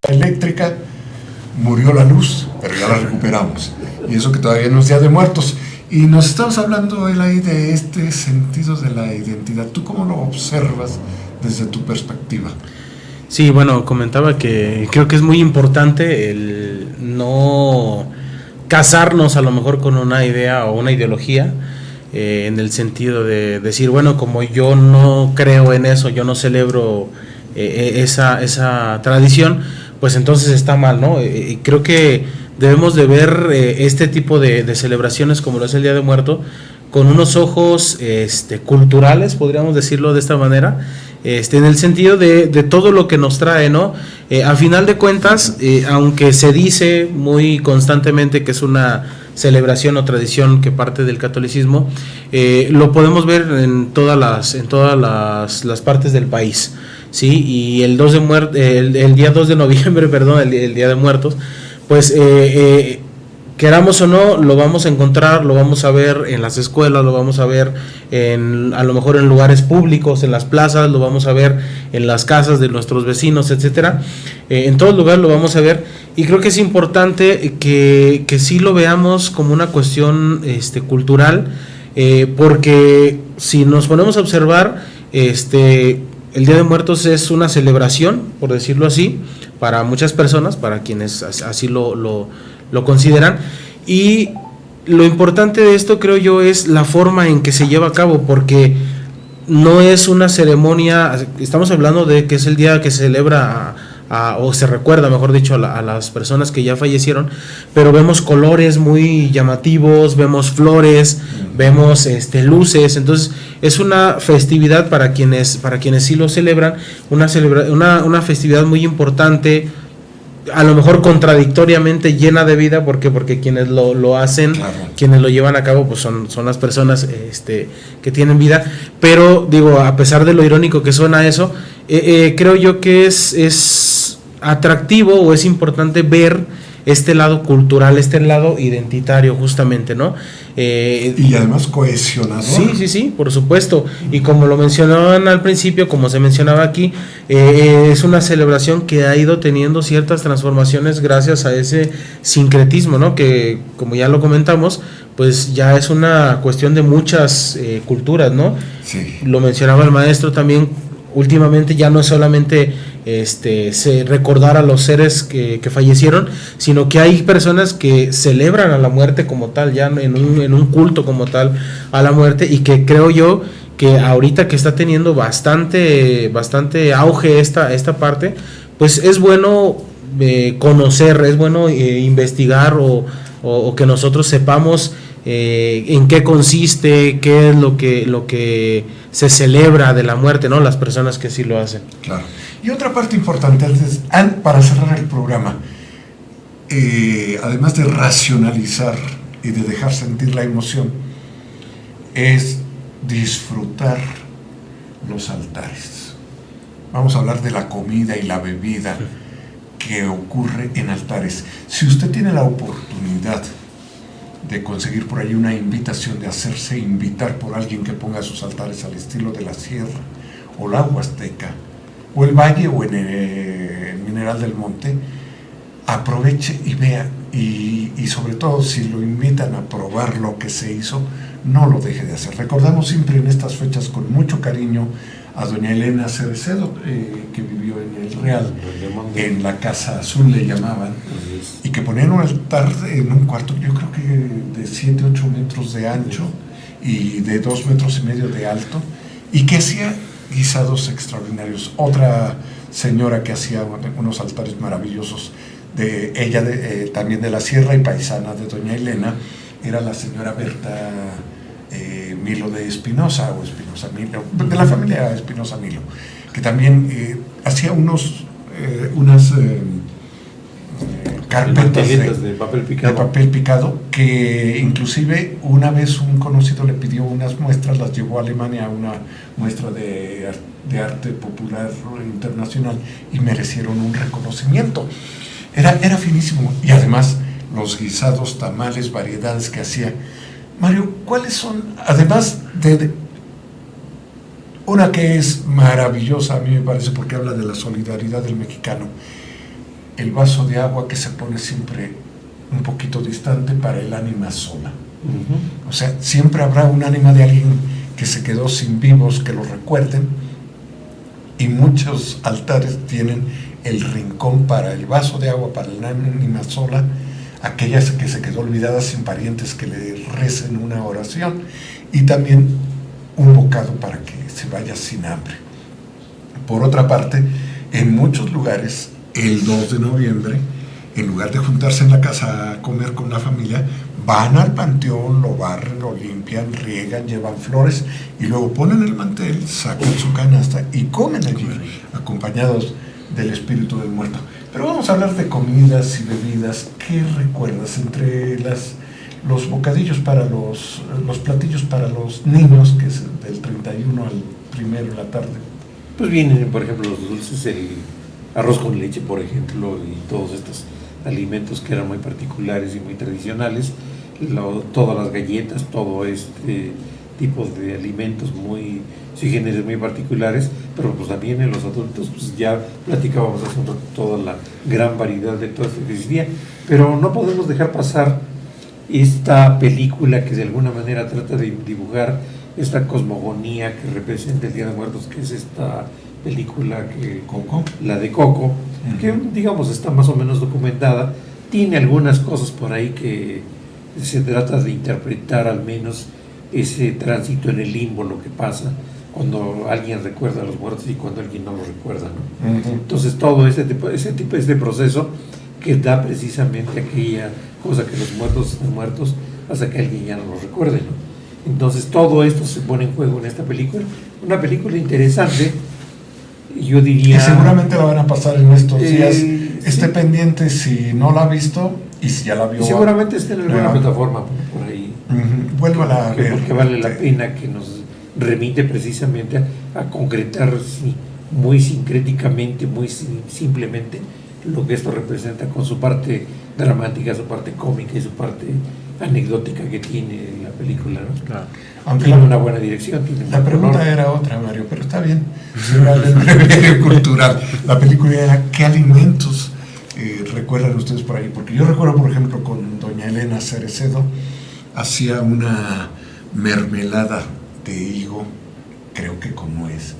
eléctrica, murió la luz, pero ya la recuperamos. Y eso que todavía no es Día de Muertos. Y nos estamos hablando, Elaí, de este sentido de la identidad. ¿Tú cómo lo observas desde tu perspectiva? Sí, bueno, comentaba que creo que es muy importante el no casarnos a lo mejor con una idea o una ideología, en el sentido de decir, bueno, como yo no creo en eso, yo no celebro esa tradición, pues entonces está mal, ¿no? Creo que debemos de ver este tipo de celebraciones como lo es el Día de Muerto con unos ojos culturales, podríamos decirlo de esta manera, en el sentido de todo lo que nos trae, ¿no? A final de cuentas, aunque se dice muy constantemente que es una celebración o tradición que parte del catolicismo, lo podemos ver en todas las partes del país, ¿sí? Y el día 2 de noviembre, perdón, el Día de Muertos, pues queramos o no, lo vamos a encontrar, lo vamos a ver en las escuelas, lo vamos a ver a lo mejor en lugares públicos, en las plazas, lo vamos a ver en las casas de nuestros vecinos, etcétera. En todo lugar lo vamos a ver, y creo que es importante que sí lo veamos como una cuestión cultural, porque si nos ponemos a observar, el Día de Muertos es una celebración, por decirlo así, para muchas personas, para quienes así lo consideran, y lo importante de esto, creo yo, es la forma en que se lleva a cabo, porque no es una ceremonia, estamos hablando de que es el día que se celebra o se recuerda, mejor dicho, a las personas que ya fallecieron, pero vemos colores muy llamativos, vemos flores, vemos luces. Entonces es una festividad para quienes sí lo celebran, una festividad muy importante, a lo mejor contradictoriamente llena de vida, porque quienes lo hacen, claro, quienes lo llevan a cabo, pues son las personas que tienen vida. Pero digo, a pesar de lo irónico que suena eso, creo yo que es atractivo o es importante ver este lado cultural, este lado identitario, justamente, ¿no? Y además cohesionador. Sí, por supuesto. Y como lo mencionaban al principio, como se mencionaba aquí, es una celebración que ha ido teniendo ciertas transformaciones gracias a ese sincretismo, ¿no? Que, como ya lo comentamos, pues ya es una cuestión de muchas culturas, ¿no? Sí. Lo mencionaba el maestro también. Últimamente ya no es solamente recordar a los seres que fallecieron, sino que hay personas que celebran a la muerte como tal, ya en un culto como tal a la muerte, y que creo yo que ahorita que está teniendo bastante auge esta parte, pues es bueno conocer, es bueno investigar o que nosotros sepamos en qué consiste, qué es lo que se celebra de la muerte, ¿no? Las personas que sí lo hacen. Claro. Y otra parte importante, para cerrar el programa, además de racionalizar y de dejar sentir la emoción, es disfrutar los altares. Vamos a hablar de la comida y la bebida que ocurre en altares. Si usted tiene la oportunidad de conseguir por ahí una invitación, de hacerse invitar por alguien que ponga sus altares al estilo de la Sierra o la Huasteca o el Valle o en el Mineral del Monte, aproveche y vea, y sobre todo si lo invitan a probar lo que se hizo, no lo deje de hacer. Recordamos siempre en estas fechas con mucho cariño a doña Elena Cerecedo, que vivió en el Real, en la Casa Azul le llamaban, y que ponían un altar en un cuarto, yo creo que de 7-8 metros de ancho y de 2,5 metros de alto, y que hacía guisados extraordinarios. Otra señora que hacía unos altares maravillosos, ella también de la Sierra y paisana de doña Elena, era la señora Berta Milo de Espinosa, o Espinosa Milo, de la familia Espinosa Milo, que también hacía unas carpetas de papel picado, que inclusive una vez un conocido le pidió unas muestras, las llevó a Alemania a una muestra de arte popular internacional y merecieron un reconocimiento. Era finísimo, y además los guisados, tamales, variedades que hacía. Mario, ¿cuáles son, además de una que es maravillosa, a mí me parece, porque habla de la solidaridad del mexicano, el vaso de agua que se pone siempre un poquito distante para el ánima sola. O sea, siempre habrá un ánima de alguien que se quedó sin vivos que lo recuerden, y muchos altares tienen el rincón para el vaso de agua, para el ánima sola, aquella que se quedó olvidada sin parientes que le recen una oración, y también un bocado para que se vaya sin hambre. Por otra parte, en muchos lugares, el 2 de noviembre, en lugar de juntarse en la casa a comer con la familia, van al panteón, lo barren, lo limpian, riegan, llevan flores y luego ponen el mantel, sacan su canasta y comen allí, acompañados del espíritu del muerto. Pero vamos a hablar de comidas y bebidas. ¿Qué recuerdas entre los bocadillos para los platillos para los niños, que es del 31 al 1 de la tarde? Pues vienen, por ejemplo, los dulces, el arroz con leche, por ejemplo, y todos estos alimentos que eran muy particulares y muy tradicionales, todas las galletas, todo este tipo de alimentos muy sui generis, muy particulares, pero pues también en los adultos, pues ya platicábamos hace un rato toda la gran variedad de todo esto que existía, pero no podemos dejar pasar esta película que de alguna manera trata de dibujar esta cosmogonía que representa el Día de Muertos, que es esta película Coco, la de Coco, que digamos está más o menos documentada, tiene algunas cosas por ahí que se trata de interpretar, al menos ese tránsito en el limbo, lo que pasa cuando alguien recuerda a los muertos y cuando alguien no los recuerda, ¿no? Entonces todo este proceso que da precisamente aquella cosa que los muertos están muertos hasta que alguien ya no los recuerde, ¿no? Entonces todo esto se pone en juego en esta película, una película interesante, yo diría... Que seguramente la van a pasar en estos días. Esté pendiente si no la ha visto y si ya la vio. Seguramente está en alguna plataforma por ahí. Vuélvala a ver. Porque vale la pena, que nos remite precisamente a concretar muy sincréticamente, muy simplemente lo que esto representa, con su parte dramática, su parte cómica y su parte anecdótica que tiene la película, ¿no? Claro. Aunque tiene una buena dirección. La pregunta era otra, Mario, pero está bien. Era el breviario cultural. La película era ¿qué alimentos recuerdan ustedes por ahí? Porque yo recuerdo, por ejemplo, con doña Elena Cerecedo, hacía una mermelada de higo, creo que con nuez,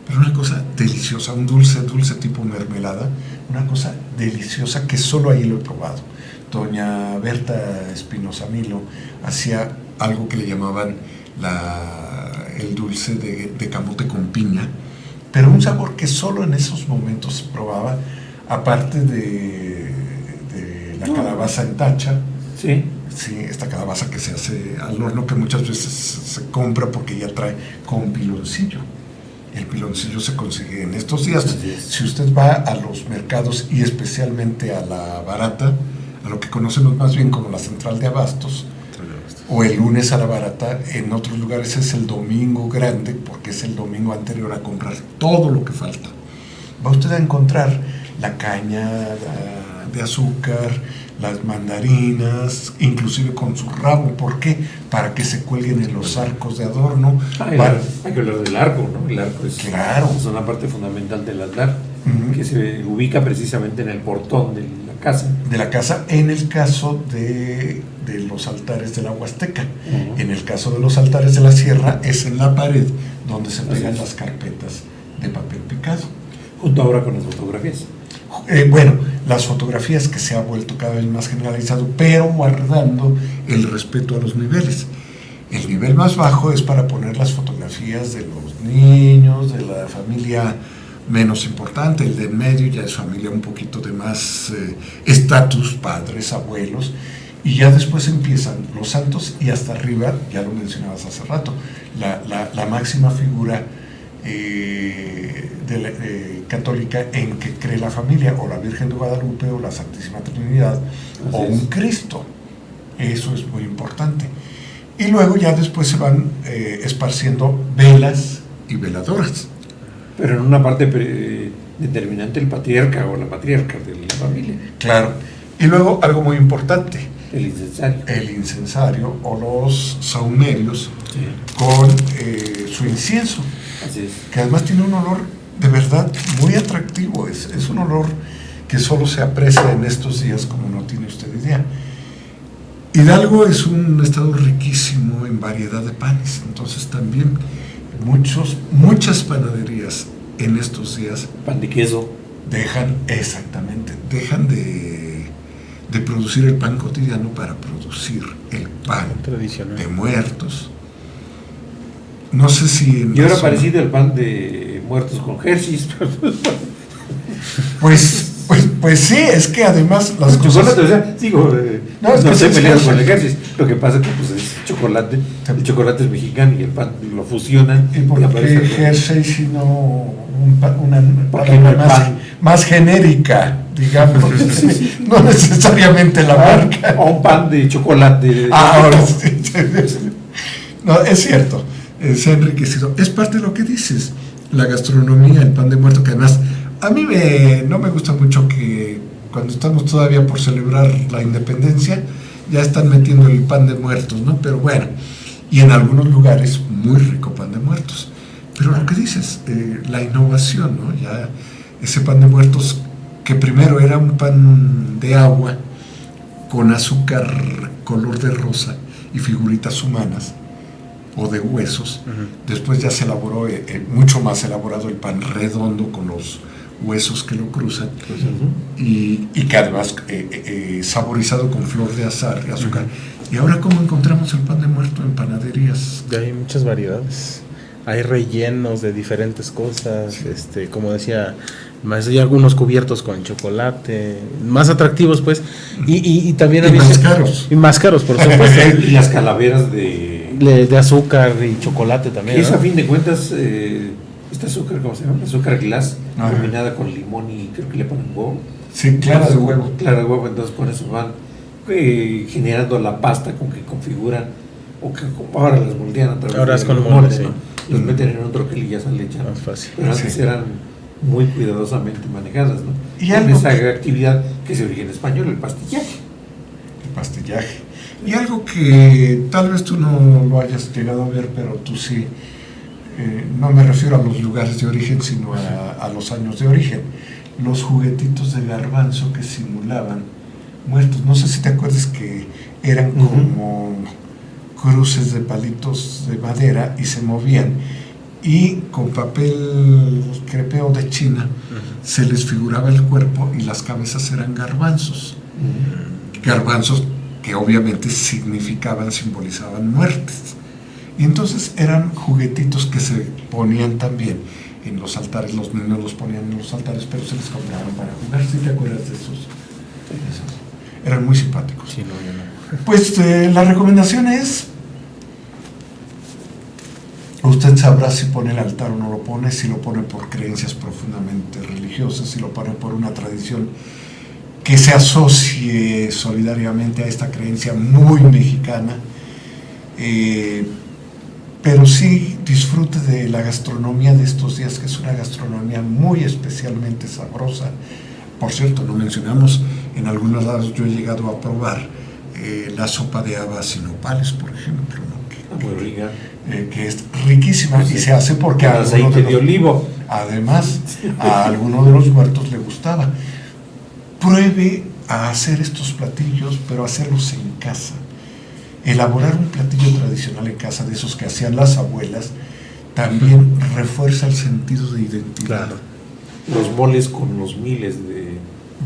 pero una cosa deliciosa, un dulce tipo mermelada, una cosa deliciosa que solo ahí lo he probado. Doña Berta Espinosa Milo hacía algo que le llamaban el dulce de camote con piña, pero un sabor que solo en esos momentos se probaba, aparte de la calabaza en tacha. Sí. Sí, esta calabaza que se hace al horno, que muchas veces se compra porque ya trae con piloncillo. El piloncillo se consigue en estos días. Si usted va a los mercados y especialmente a la barata, a lo que conocemos más bien como la central de abastos, o el lunes a la barata, en otros lugares es el domingo grande, porque es el domingo anterior a comprar todo lo que falta. Va usted a encontrar la caña de azúcar, las mandarinas, inclusive con su rabo. ¿Por qué? Para que se cuelguen en los arcos de adorno. Hay que hablar del arco, ¿no? El arco es una parte fundamental del altar, que se ubica precisamente en el portón de la casa. De la casa, en el caso de los altares de la Huasteca. En el caso de los altares de la Sierra, es en la pared donde se pegan las carpetas de papel picado. Junto ahora con las fotografías. Bueno, las fotografías, que se ha vuelto cada vez más generalizado, pero guardando el respeto a los niveles. El nivel más bajo es para poner las fotografías de los niños, de la familia menos importante. El de en medio ya es familia un poquito de más estatus, padres, abuelos, y ya después empiezan los santos y hasta arriba, ya lo mencionabas hace rato, la máxima figura católica en que cree la familia, o la Virgen de Guadalupe, o la Santísima Trinidad, o un Cristo. Eso es muy importante. Y luego ya después se van esparciendo velas y veladoras. Pero en una parte determinante, el patriarca o la matriarca de la familia. Claro. Y luego algo muy importante. El incensario. El incensario o los saumerios, con su incienso. Así es. Que además tiene un olor de verdad muy atractivo. Es un olor que solo se aprecia en estos días como no tiene usted idea. Hidalgo es un estado riquísimo en variedad de panes, entonces también muchas panaderías en estos días pan de queso dejan de producir el pan cotidiano para producir el pan tradicional de muertos. No sé si y ahora parecido el pan de muertos con Hershey's. Pues sí, es que además las el cosas... chocolate, o sea, digo, no estoy peleado con el Hershey's. Lo que pasa es que pues, es chocolate, el chocolate es mexicano y el pan lo fusionan. ¿Y por qué Hershey si no pan más genérica, digamos? No necesariamente la marca. O un pan de chocolate. Ahora sí. No, es cierto, se ha enriquecido. Es parte de lo que dices, la gastronomía, el pan de muerto, que además a mí no me gusta mucho que cuando estamos todavía por celebrar la independencia ya están metiendo el pan de muertos, ¿no? Pero bueno, y en algunos lugares muy rico pan de muertos. Pero lo que dices, la innovación, ¿no? Ya ese pan de muertos que primero era un pan de agua con azúcar color de rosa y figuritas humanas o de huesos, después ya se elaboró mucho más elaborado el pan redondo con los huesos que lo cruzan y que además saborizado con flor de azahar y azúcar. Y ahora, ¿cómo encontramos el pan de muerto en panaderías? Ya hay muchas variedades, hay rellenos de diferentes cosas, como decía, más hay algunos cubiertos con chocolate, más atractivos pues, y también y más caros. Y más caros, por supuesto. Y las calaveras de azúcar y chocolate también. Y es, ¿no? a fin de cuentas, este azúcar, ¿cómo se llama? Azúcar glass, combinada con limón y creo que le ponen huevo. Sí, clara de huevo. Clara de huevo, entonces con eso van generando la pasta con que configuran, o que ahora las moldean a través ahora es de con los molde, moldes, ¿no? Los meten en un troquel y ya se le echan. Más fácil. Pero antes eran muy cuidadosamente manejadas, ¿no? Y con algo esa actividad que es de origen español, el pastillaje. El pastillaje. Y algo que tal vez tú no lo hayas llegado a ver, pero tú sí, no me refiero a los lugares de origen, sino a los años de origen. Los juguetitos de garbanzo que simulaban muertos. No sé si te acuerdas que eran como cruces de palitos de madera y se movían. Y con papel crepeo de China se les figuraba el cuerpo y las cabezas eran garbanzos. Garbanzos que obviamente simbolizaban muertes. Y entonces eran juguetitos que se ponían también en los altares, los niños los ponían en los altares, pero se les compraban para jugar. ¿Sí te acuerdas de esos? Eran muy simpáticos. Sí, no, yo no. Pues la recomendación es, usted sabrá si pone el altar o no lo pone, si lo pone por creencias profundamente religiosas, si lo pone por una tradición que se asocie solidariamente a esta creencia muy mexicana, pero sí disfrute de la gastronomía de estos días, que es una gastronomía muy especialmente sabrosa. Por cierto, no mencionamos, en algunos lados yo he llegado a probar la sopa de habas y nopales, por ejemplo, ¿no? Muy rica. Que es riquísima, y se hace porque a aceite de olivo. Además, a alguno de los muertos le gustaba. Pruebe a hacer estos platillos, pero hacerlos en casa. Elaborar un platillo tradicional en casa, de esos que hacían las abuelas, también refuerza el sentido de identidad. Claro. Los moles con los miles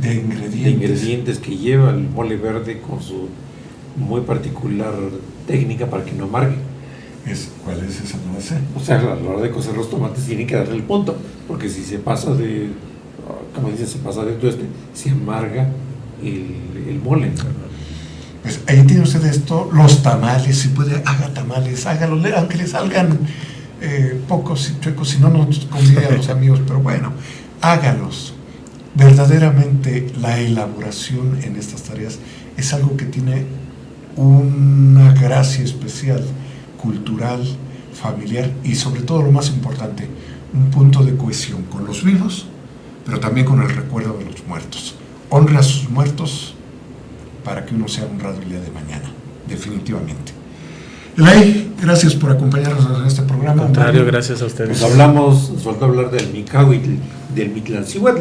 de ingredientes que lleva, el mole verde con su muy particular técnica para que no amargue. ¿Cuál es esa? No la sé. O sea, a la hora de cocer los tomates tienen que darle el punto, porque si se pasa de, como dicen, se pasa de tueste, se amarga el mole. Pues ahí tiene usted esto, los tamales, si puede, haga tamales, hágalo, aunque le salgan pocos y chuecos, si no, no convide a los amigos, pero bueno, hágalos. Verdaderamente la elaboración en estas tareas es algo que tiene una gracia especial, cultural, familiar y sobre todo lo más importante, un punto de cohesión con los vivos, pero también con el recuerdo de los muertos. Honre a sus muertos para que uno sea honrado el día de mañana, definitivamente. Elay, gracias por acompañarnos en este programa. Al contrario, gracias a ustedes. Nos faltó hablar del Micahuitl, del Mitlancihuatl.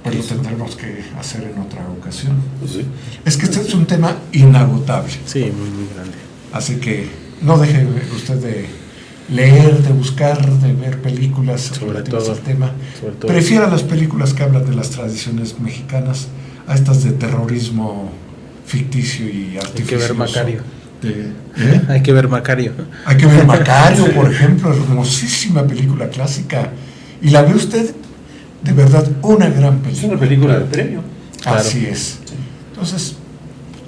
Pues tendremos que hacer en otra ocasión. Pues sí. Es que este es un tema inagotable. Sí, muy, muy grande. Así que no deje usted de leer, de buscar, de ver películas Sobre relativas todo, al tema. sobre todo. Prefiera las películas que hablan de las tradiciones mexicanas a estas de terrorismo ficticio y Hay artificioso. que ver Macario. ¿Eh? Hay que ver Macario. Hay que ver Macario, por ejemplo, hermosísima película clásica. Y la ve usted, de verdad, una gran Es película. una película de premio. Claro. Así es. Entonces,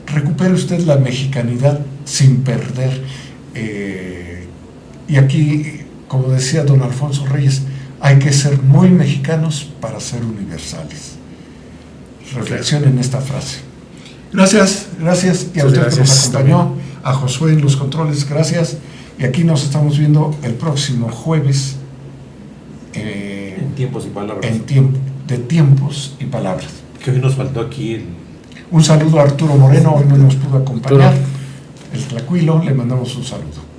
recupere usted la mexicanidad sin perder. Y aquí, como decía don Alfonso Reyes, hay que ser muy mexicanos para ser universales. Reflexionen en esta frase. Gracias, gracias. Y a usted que nos acompañó, a Josué en los controles, gracias. Y aquí nos estamos viendo el próximo jueves. En tiempos y palabras. De tiempos y palabras. Que hoy nos faltó aquí el... Un saludo a Arturo Moreno, hoy no nos pudo acompañar. El Tlacuilo, le mandamos un saludo.